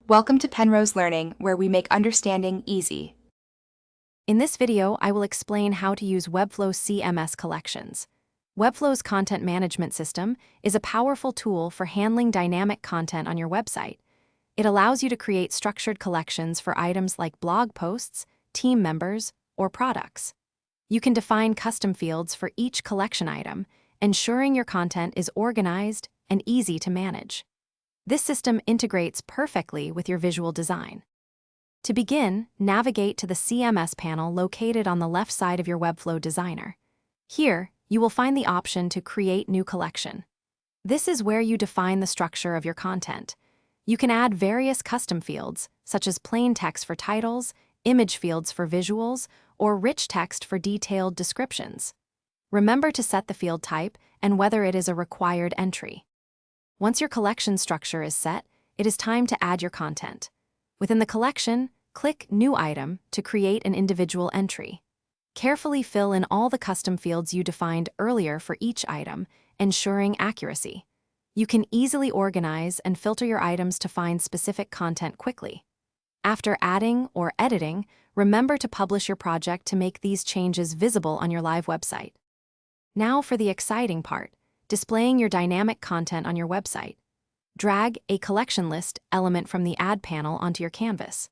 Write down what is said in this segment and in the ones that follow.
Welcome to Penrose Learning, where we make understanding easy. In this video, I will explain how to use Webflow CMS Collections. Webflow's content management system is a powerful tool for handling dynamic content on your website. It allows you to create structured collections for items like blog posts, team members, or products. You can define custom fields for each collection item, ensuring your content is organized and easy to manage. This system integrates perfectly with your visual design. To begin, navigate to the CMS panel located on the left side of your Webflow designer. Here, you will find the option to Create New Collection. This is where you define the structure of your content. You can add various custom fields, such as plain text for titles, image fields for visuals, or rich text for detailed descriptions. Remember to set the field type and whether it is a required entry. Once your collection structure is set, it is time to add your content. Within the collection, click New Item to create an individual entry. Carefully fill in all the custom fields you defined earlier for each item, ensuring accuracy. You can easily organize and filter your items to find specific content quickly. After adding or editing, remember to publish your project to make these changes visible on your live website. Now for the exciting part, displaying your dynamic content on your website. Drag a collection list element from the Add panel onto your canvas.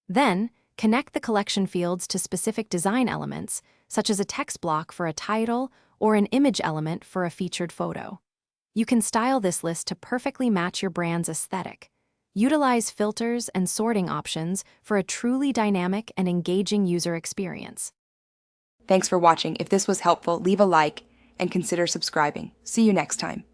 Then, connect the collection fields to specific design elements, such as a text block for a title or an image element for a featured photo. You can style this list to perfectly match your brand's aesthetic. Utilize filters and sorting options for a truly dynamic and engaging user experience. Thanks for watching. If this was helpful, leave a like and consider subscribing. See you next time.